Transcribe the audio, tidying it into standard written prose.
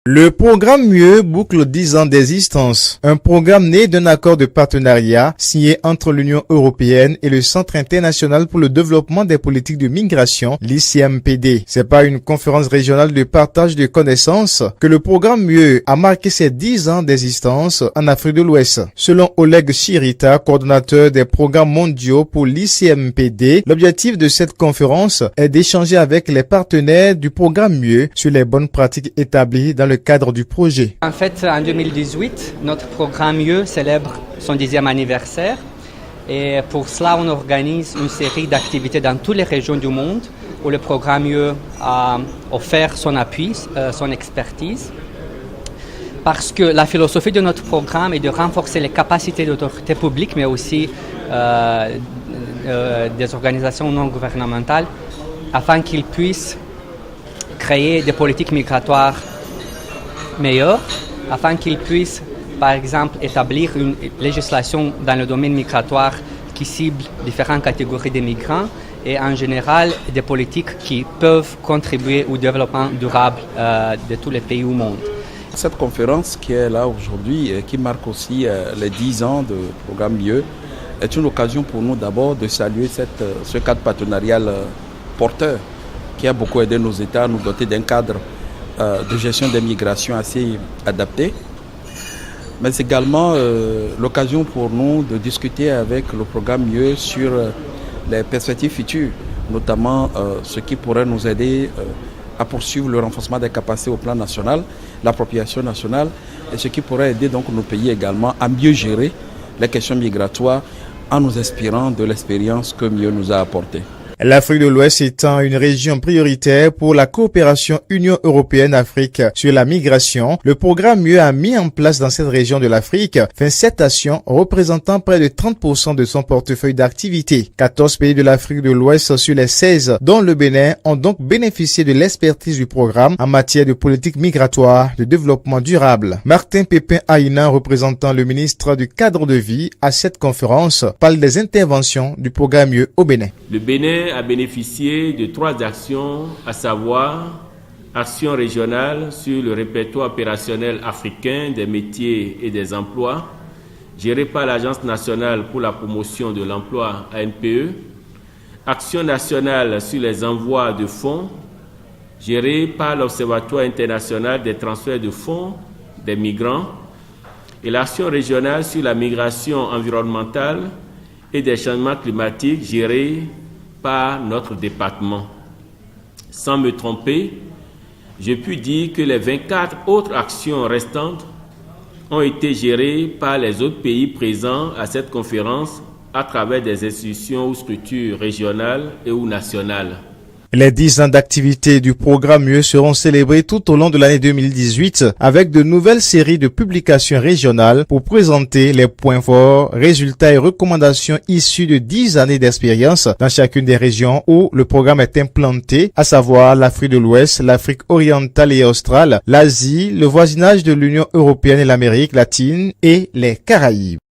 Le programme Mieux boucle 10 ans d'existence. Un programme né d'un accord de partenariat signé entre l'Union européenne et le Centre international pour le développement des politiques de migration, l'ICMPD. C'est par une conférence régionale de partage de connaissances que le programme Mieux a marqué ses 10 ans d'existence en Afrique de l'Ouest. Selon Oleg Chirita, coordonnateur des programmes mondiaux pour l'ICMPD, l'objectif de cette conférence est d'échanger avec les partenaires du programme Mieux sur les bonnes pratiques établies dans le cadre du projet. En fait, en 2018, notre programme Mieux célèbre son 10e anniversaire et pour cela, on organise une série d'activités dans toutes les régions du monde où le programme Mieux a offert son appui, son expertise. Parce que la philosophie de notre programme est de renforcer les capacités d'autorité publique, mais aussi des organisations non gouvernementales, afin qu'ils puissent créer des politiques migratoires meilleures, afin qu'ils puissent, par exemple, établir une législation dans le domaine migratoire qui cible différentes catégories de migrants et en général des politiques qui peuvent contribuer au développement durable de tous les pays au monde. Cette conférence qui est là aujourd'hui, qui marque aussi les 10 ans de programme Mieux, est une occasion pour nous d'abord de saluer ce cadre partenarial porteur qui a beaucoup aidé nos États à nous doter d'un cadre de gestion des migrations assez adapté. Mais c'est également l'occasion pour nous de discuter avec le programme Mieux sur les perspectives futures, notamment ce qui pourrait nous aider à poursuivre le renforcement des capacités au plan national, l'appropriation nationale, et ce qui pourrait aider donc nos pays également à mieux gérer les questions migratoires en nous inspirant de l'expérience que Mieux nous a apportée. L'Afrique de l'Ouest étant une région prioritaire pour la coopération Union européenne-Afrique sur la migration, le programme Mieux a mis en place dans cette région de l'Afrique 27 actions représentant près de 30% de son portefeuille d'activité. 14 pays de l'Afrique de l'Ouest sur les 16, dont le Bénin, ont donc bénéficié de l'expertise du programme en matière de politique migratoire de développement durable. Martin Pépin Aïna, représentant le ministre du Cadre de vie à cette conférence, parle des interventions du programme Mieux au Bénin. Le Bénin a bénéficié de 3 actions, à savoir action régionale sur le répertoire opérationnel africain des métiers et des emplois, géré par l'Agence nationale pour la promotion de l'emploi ANPE, action nationale sur les envois de fonds, géré par l'Observatoire international des transferts de fonds des migrants, et l'action régionale sur la migration environnementale et des changements climatiques, gérée par notre département. Sans me tromper, je puis dire que les 24 autres actions restantes ont été gérées par les autres pays présents à cette conférence à travers des institutions ou structures régionales et ou nationales. Les 10 ans d'activité du programme Mieux seront célébrés tout au long de l'année 2018 avec de nouvelles séries de publications régionales pour présenter les points forts, résultats et recommandations issus de 10 années d'expérience dans chacune des régions où le programme est implanté, à savoir l'Afrique de l'Ouest, l'Afrique orientale et australe, l'Asie, le voisinage de l'Union européenne et l'Amérique latine et les Caraïbes.